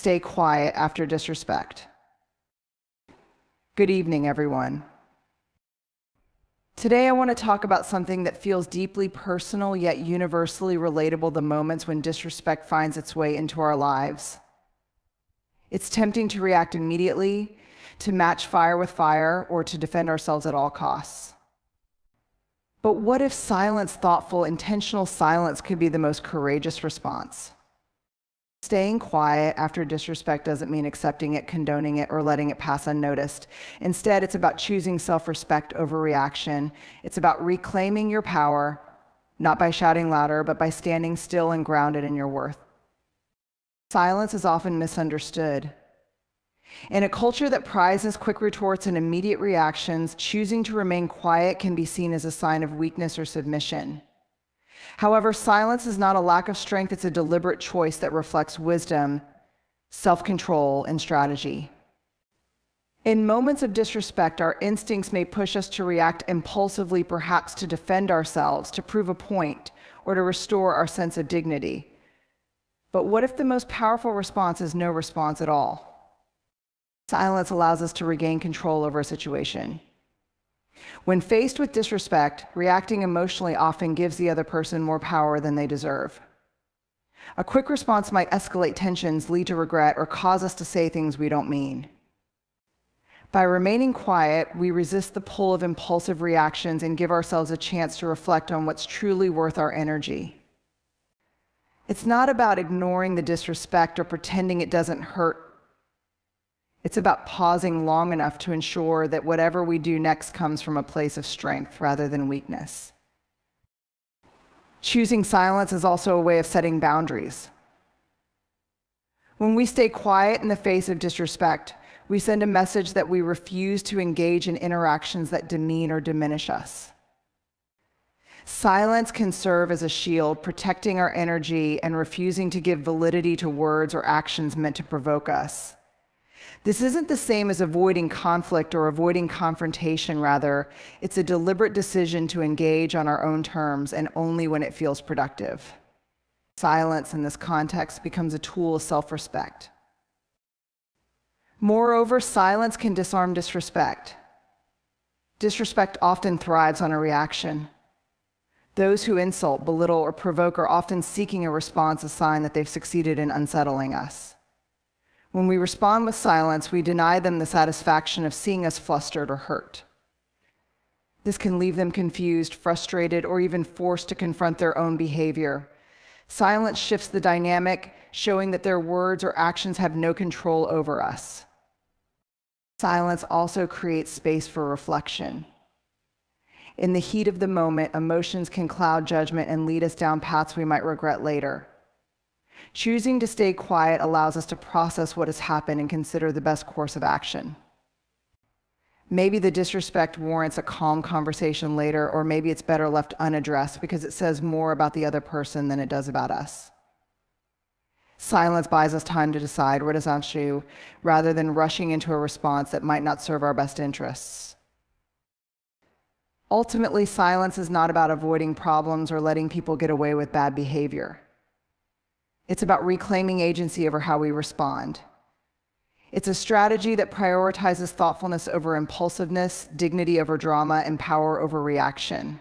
Stay quiet after disrespect. Good evening, everyone. Today I want to talk about something that feels deeply personal yet universally relatable, the moments when disrespect finds its way into our lives. It's tempting to react immediately, to match fire with fire, or to defend ourselves at all costs. But what if silence, thoughtful, intentional silence, could be the most courageous response? Staying quiet after disrespect doesn't mean accepting it, condoning it, or letting it pass unnoticed. Instead, it's about choosing self-respect over reaction. It's about reclaiming your power, not by shouting louder, but by standing still and grounded in your worth. Silence is often misunderstood. In a culture that prizes quick retorts and immediate reactions, choosing to remain quiet can be seen as a sign of weakness or submission. However, silence is not a lack of strength, it's a deliberate choice that reflects wisdom, self-control, and strategy. In moments of disrespect, our instincts may push us to react impulsively, perhaps to defend ourselves, to prove a point, or to restore our sense of dignity. But what if the most powerful response is no response at all? Silence allows us to regain control over a situation. When faced with disrespect, reacting emotionally often gives the other person more power than they deserve. A quick response might escalate tensions, lead to regret, or cause us to say things we don't mean. By remaining quiet, we resist the pull of impulsive reactions and give ourselves a chance to reflect on what's truly worth our energy. It's not about ignoring the disrespect or pretending it doesn't hurt. It's about pausing long enough to ensure that whatever we do next comes from a place of strength rather than weakness. Choosing silence is also a way of setting boundaries. When we stay quiet in the face of disrespect, we send a message that we refuse to engage in interactions that demean or diminish us. Silence can serve as a shield, protecting our energy and refusing to give validity to words or actions meant to provoke us. This isn't the same as avoiding conflict or avoiding confrontation. Rather, it's a deliberate decision to engage on our own terms and only when it feels productive. Silence in this context becomes a tool of self-respect. Moreover, silence can disarm disrespect. Disrespect often thrives on a reaction. Those who insult, belittle, or provoke are often seeking a response, a sign that they've succeeded in unsettling us. When we respond with silence, we deny them the satisfaction of seeing us flustered or hurt. This can leave them confused, frustrated, or even forced to confront their own behavior. Silence shifts the dynamic, showing that their words or actions have no control over us. Silence also creates space for reflection. In the heat of the moment, emotions can cloud judgment and lead us down paths we might regret later. Choosing to stay quiet allows us to process what has happened and consider the best course of action. Maybe the disrespect warrants a calm conversation later, or maybe it's better left unaddressed because it says more about the other person than it does about us. Silence buys us time to decide what is on issue, rather than rushing into a response that might not serve our best interests. Ultimately, silence is not about avoiding problems or letting people get away with bad behavior. It's about reclaiming agency over how we respond. It's a strategy that prioritizes thoughtfulness over impulsiveness, dignity over drama, and power over reaction.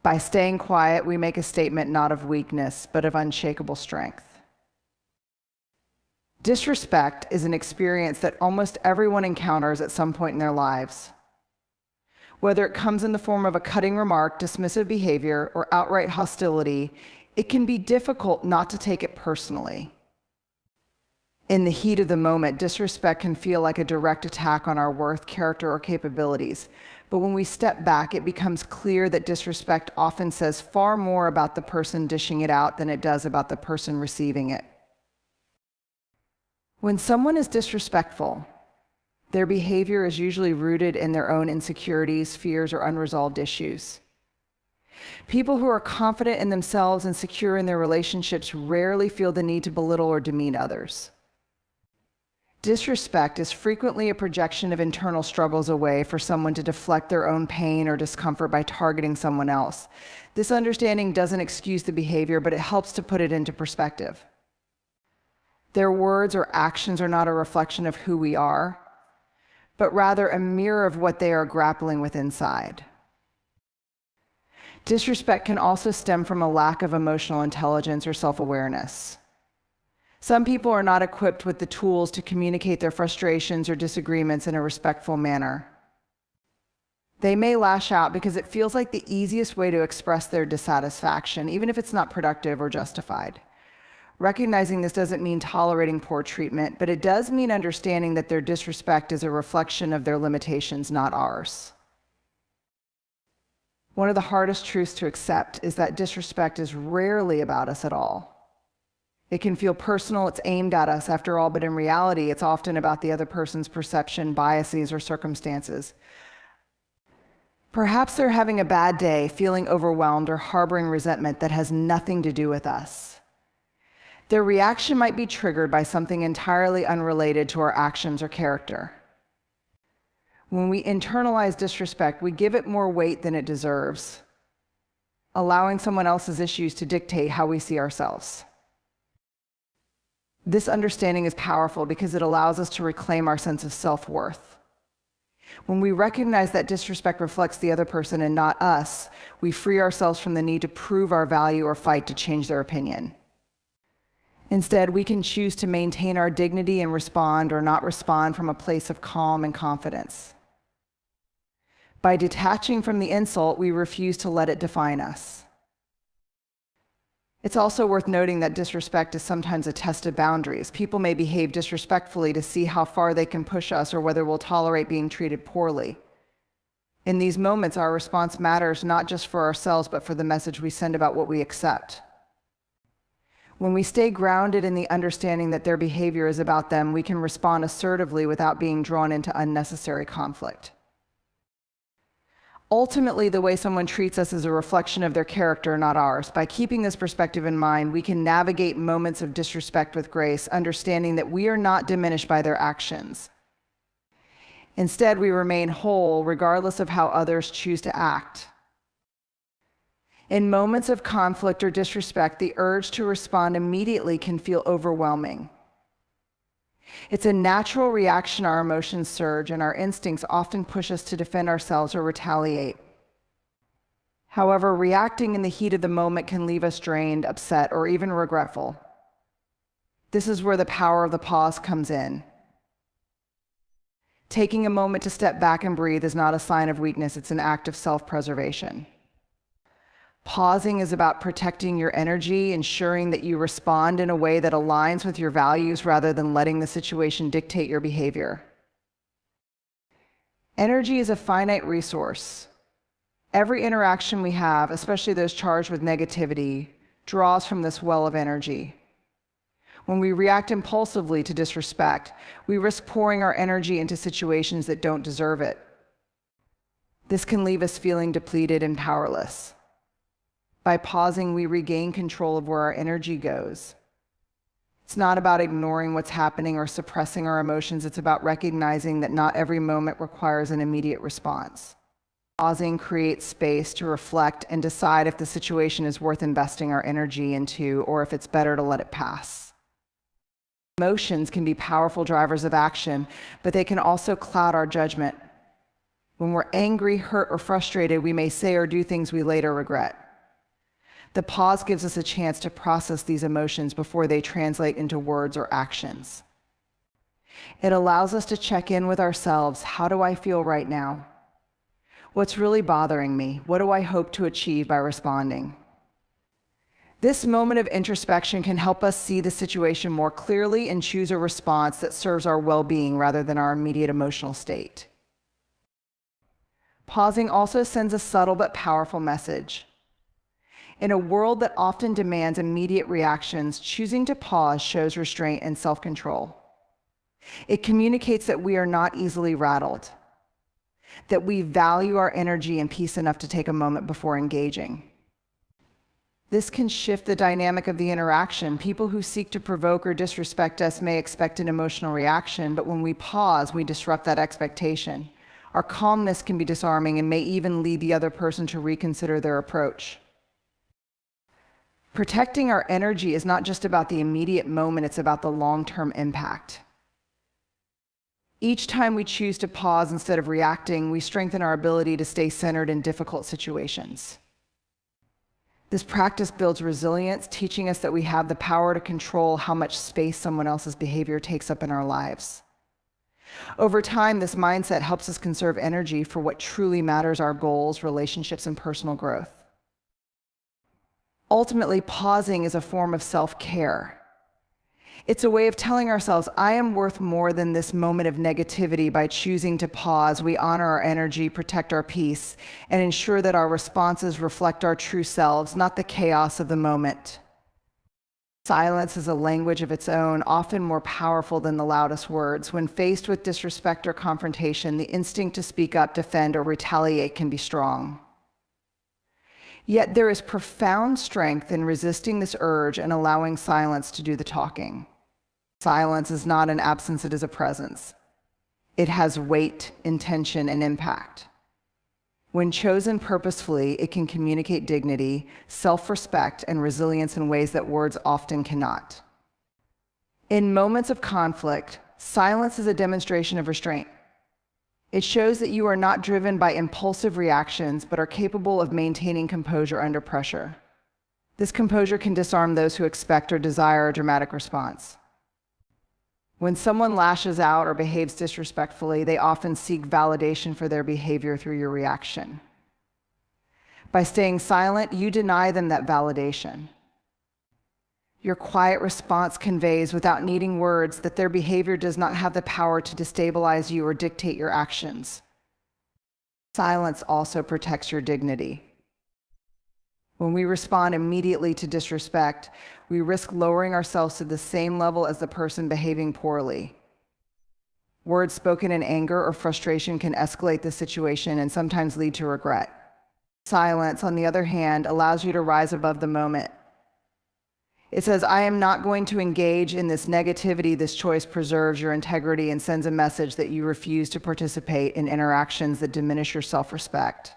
By staying quiet, we make a statement not of weakness, but of unshakable strength. Disrespect is an experience that almost everyone encounters at some point in their lives. Whether it comes in the form of a cutting remark, dismissive behavior, or outright hostility, it can be difficult not to take it personally. In the heat of the moment, disrespect can feel like a direct attack on our worth, character, or capabilities. But when we step back, it becomes clear that disrespect often says far more about the person dishing it out than it does about the person receiving it. When someone is disrespectful, their behavior is usually rooted in their own insecurities, fears, or unresolved issues. People who are confident in themselves and secure in their relationships rarely feel the need to belittle or demean others. Disrespect is frequently a projection of internal struggles, a way for someone to deflect their own pain or discomfort by targeting someone else. This understanding doesn't excuse the behavior, but it helps to put it into perspective. Their words or actions are not a reflection of who we are, but rather a mirror of what they are grappling with inside. Disrespect can also stem from a lack of emotional intelligence or self-awareness. Some people are not equipped with the tools to communicate their frustrations or disagreements in a respectful manner. They may lash out because it feels like the easiest way to express their dissatisfaction, even if it's not productive or justified. Recognizing this doesn't mean tolerating poor treatment, but it does mean understanding that their disrespect is a reflection of their limitations, not ours. One of the hardest truths to accept is that disrespect is rarely about us at all. It can feel personal, it's aimed at us after all, but in reality, it's often about the other person's perception, biases, or circumstances. Perhaps they're having a bad day, feeling overwhelmed, or harboring resentment that has nothing to do with us. Their reaction might be triggered by something entirely unrelated to our actions or character. When we internalize disrespect, we give it more weight than it deserves, allowing someone else's issues to dictate how we see ourselves. This understanding is powerful because it allows us to reclaim our sense of self-worth. When we recognize that disrespect reflects the other person and not us, we free ourselves from the need to prove our value or fight to change their opinion. Instead, we can choose to maintain our dignity and respond or not respond from a place of calm and confidence. By detaching from the insult, we refuse to let it define us. It's also worth noting that disrespect is sometimes a test of boundaries. People may behave disrespectfully to see how far they can push us or whether we'll tolerate being treated poorly. In these moments, our response matters not just for ourselves, but for the message we send about what we accept. When we stay grounded in the understanding that their behavior is about them, we can respond assertively without being drawn into unnecessary conflict. Ultimately, the way someone treats us is a reflection of their character, not ours. By keeping this perspective in mind, we can navigate moments of disrespect with grace, understanding that we are not diminished by their actions. Instead, we remain whole, regardless of how others choose to act. In moments of conflict or disrespect, the urge to respond immediately can feel overwhelming. It's a natural reaction. Our emotions surge, and our instincts often push us to defend ourselves or retaliate. However, reacting in the heat of the moment can leave us drained, upset, or even regretful. This is where the power of the pause comes in. Taking a moment to step back and breathe is not a sign of weakness, it's an act of self-preservation. Pausing is about protecting your energy, ensuring that you respond in a way that aligns with your values rather than letting the situation dictate your behavior. Energy is a finite resource. Every interaction we have, especially those charged with negativity, draws from this well of energy. When we react impulsively to disrespect, we risk pouring our energy into situations that don't deserve it. This can leave us feeling depleted and powerless. By pausing, we regain control of where our energy goes. It's not about ignoring what's happening or suppressing our emotions. It's about recognizing that not every moment requires an immediate response. Pausing creates space to reflect and decide if the situation is worth investing our energy into or if it's better to let it pass. Emotions can be powerful drivers of action, but they can also cloud our judgment. When we're angry, hurt, or frustrated, we may say or do things we later regret. The pause gives us a chance to process these emotions before they translate into words or actions. It allows us to check in with ourselves. How do I feel right now? What's really bothering me? What do I hope to achieve by responding? This moment of introspection can help us see the situation more clearly and choose a response that serves our well-being rather than our immediate emotional state. Pausing also sends a subtle but powerful message. In a world that often demands immediate reactions, choosing to pause shows restraint and self-control. It communicates that we are not easily rattled, that we value our energy and peace enough to take a moment before engaging. This can shift the dynamic of the interaction. People who seek to provoke or disrespect us may expect an emotional reaction, but when we pause, we disrupt that expectation. Our calmness can be disarming and may even lead the other person to reconsider their approach. Protecting our energy is not just about the immediate moment, it's about the long-term impact. Each time we choose to pause instead of reacting, we strengthen our ability to stay centered in difficult situations. This practice builds resilience, teaching us that we have the power to control how much space someone else's behavior takes up in our lives. Over time, this mindset helps us conserve energy for what truly matters: our goals, relationships, and personal growth. Ultimately, pausing is a form of self-care. It's a way of telling ourselves, I am worth more than this moment of negativity. By choosing to pause, we honor our energy, protect our peace, and ensure that our responses reflect our true selves, not the chaos of the moment. Silence is a language of its own, often more powerful than the loudest words. When faced with disrespect or confrontation, the instinct to speak up, defend, or retaliate can be strong. Yet there is profound strength in resisting this urge and allowing silence to do the talking. Silence is not an absence, it is a presence. It has weight, intention, and impact. When chosen purposefully, it can communicate dignity, self-respect, and resilience in ways that words often cannot. In moments of conflict, silence is a demonstration of restraint. It shows that you are not driven by impulsive reactions, but are capable of maintaining composure under pressure. This composure can disarm those who expect or desire a dramatic response. When someone lashes out or behaves disrespectfully, they often seek validation for their behavior through your reaction. By staying silent, you deny them that validation. Your quiet response conveys, without needing words, that their behavior does not have the power to destabilize you or dictate your actions. Silence also protects your dignity. When we respond immediately to disrespect, we risk lowering ourselves to the same level as the person behaving poorly. Words spoken in anger or frustration can escalate the situation and sometimes lead to regret. Silence, on the other hand, allows you to rise above the moment. It says, I am not going to engage in this negativity. This choice preserves your integrity and sends a message that you refuse to participate in interactions that diminish your self-respect.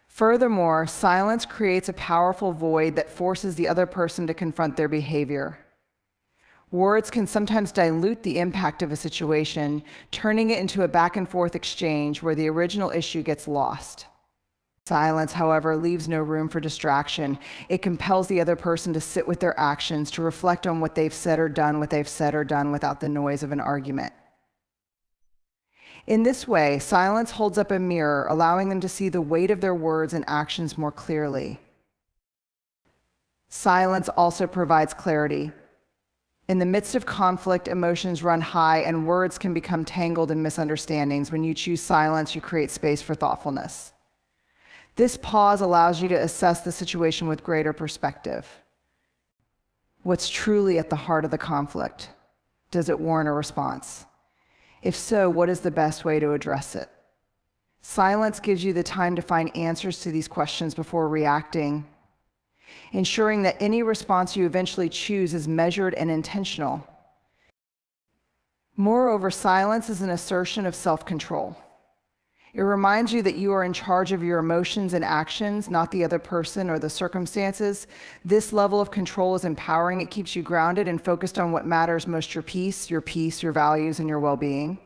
Furthermore, silence creates a powerful void that forces the other person to confront their behavior. Words can sometimes dilute the impact of a situation, turning it into a back-and-forth exchange where the original issue gets lost. Silence, however, leaves no room for distraction. It compels the other person to sit with their actions, to reflect on what they've said or done without the noise of an argument. In this way, silence holds up a mirror, allowing them to see the weight of their words and actions more clearly. Silence also provides clarity. In the midst of conflict, emotions run high and words can become tangled in misunderstandings. When you choose silence, you create space for thoughtfulness. This pause allows you to assess the situation with greater perspective. What's truly at the heart of the conflict? Does it warrant a response? If so, what is the best way to address it? Silence gives you the time to find answers to these questions before reacting, ensuring that any response you eventually choose is measured and intentional. Moreover, silence is an assertion of self-control. It reminds you that you are in charge of your emotions and actions, not the other person or the circumstances. This level of control is empowering. It keeps you grounded and focused on what matters most: your peace, your values, and your well-being.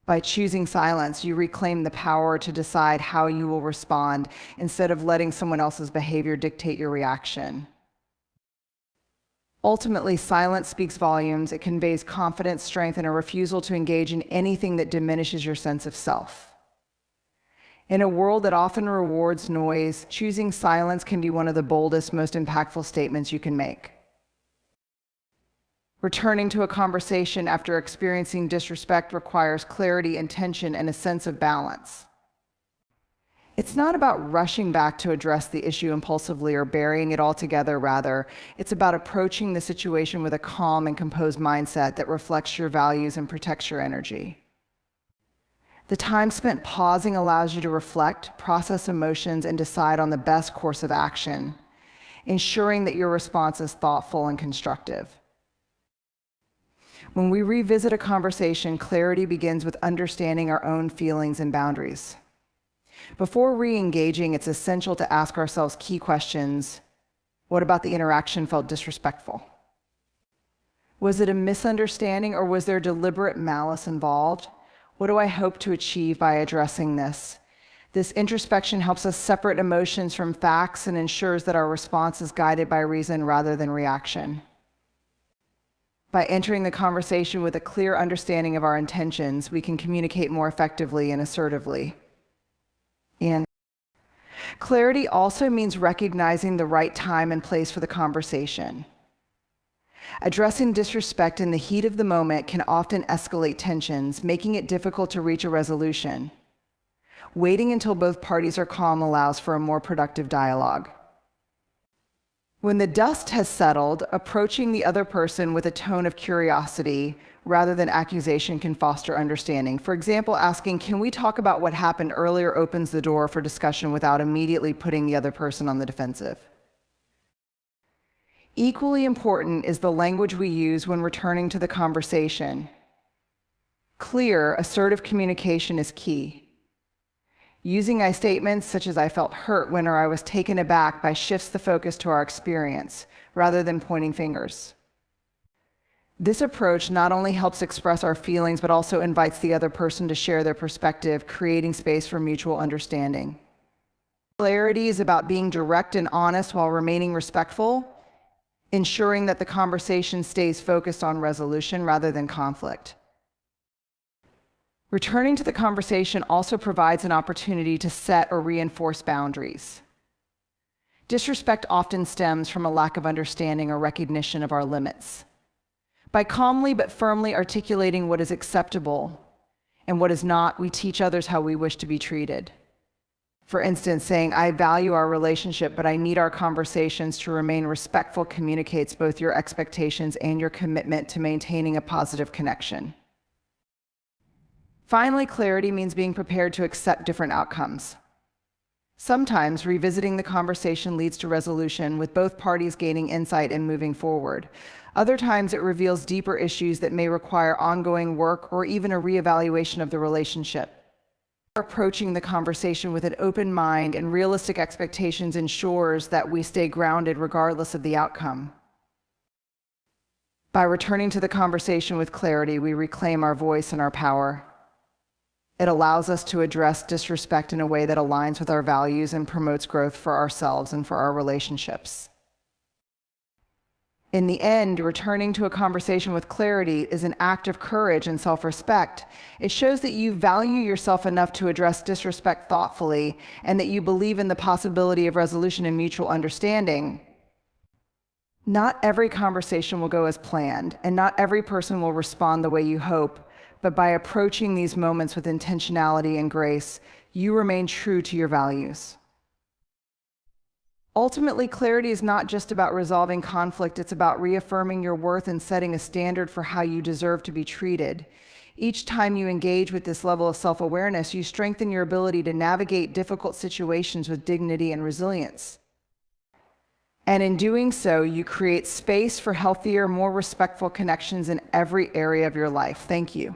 By choosing silence, you reclaim the power to decide how you will respond instead of letting someone else's behavior dictate your reaction. Ultimately, silence speaks volumes. It conveys confidence, strength, and a refusal to engage in anything that diminishes your sense of self. In a world that often rewards noise, choosing silence can be one of the boldest, most impactful statements you can make. Returning to a conversation after experiencing disrespect requires clarity, intention, and a sense of balance. It's not about rushing back to address the issue impulsively or burying it altogether. Rather, it's about approaching the situation with a calm and composed mindset that reflects your values and protects your energy. The time spent pausing allows you to reflect, process emotions, and decide on the best course of action, ensuring that your response is thoughtful and constructive. When we revisit a conversation, clarity begins with understanding our own feelings and boundaries. Before re-engaging, it's essential to ask ourselves key questions. What about the interaction felt disrespectful? Was it a misunderstanding or was there deliberate malice involved? What do I hope to achieve by addressing this? This introspection helps us separate emotions from facts and ensures that our response is guided by reason rather than reaction. By entering the conversation with a clear understanding of our intentions, we can communicate more effectively and assertively. And clarity also means recognizing the right time and place for the conversation. Addressing disrespect in the heat of the moment can often escalate tensions, making it difficult to reach a resolution. Waiting until both parties are calm allows for a more productive dialogue. When the dust has settled, approaching the other person with a tone of curiosity rather than accusation can foster understanding. For example, asking, "Can we talk about what happened earlier?" opens the door for discussion without immediately putting the other person on the defensive. Equally important is the language we use when returning to the conversation. Clear, assertive communication is key. Using I statements such as "I felt hurt when" or "I was taken aback" shifts the focus to our experience rather than pointing fingers. This approach not only helps express our feelings but also invites the other person to share their perspective, creating space for mutual understanding. Clarity is about being direct and honest while remaining respectful, ensuring that the conversation stays focused on resolution rather than conflict. Returning to the conversation also provides an opportunity to set or reinforce boundaries. Disrespect often stems from a lack of understanding or recognition of our limits. By calmly but firmly articulating what is acceptable and what is not, we teach others how we wish to be treated. For instance, saying, "I value our relationship, but I need our conversations to remain respectful," communicates both your expectations and your commitment to maintaining a positive connection. Finally, clarity means being prepared to accept different outcomes. Sometimes revisiting the conversation leads to resolution, with both parties gaining insight and moving forward. Other times it reveals deeper issues that may require ongoing work or even a reevaluation of the relationship. Approaching the conversation with an open mind and realistic expectations ensures that we stay grounded regardless of the outcome. By returning to the conversation with clarity, we reclaim our voice and our power. It allows us to address disrespect in a way that aligns with our values and promotes growth for ourselves and for our relationships. In the end, returning to a conversation with clarity is an act of courage and self-respect. It shows that you value yourself enough to address disrespect thoughtfully and that you believe in the possibility of resolution and mutual understanding. Not every conversation will go as planned, and not every person will respond the way you hope. But by approaching these moments with intentionality and grace, you remain true to your values. Ultimately, clarity is not just about resolving conflict, it's about reaffirming your worth and setting a standard for how you deserve to be treated. Each time you engage with this level of self-awareness, you strengthen your ability to navigate difficult situations with dignity and resilience. And in doing so, you create space for healthier, more respectful connections in every area of your life. Thank you.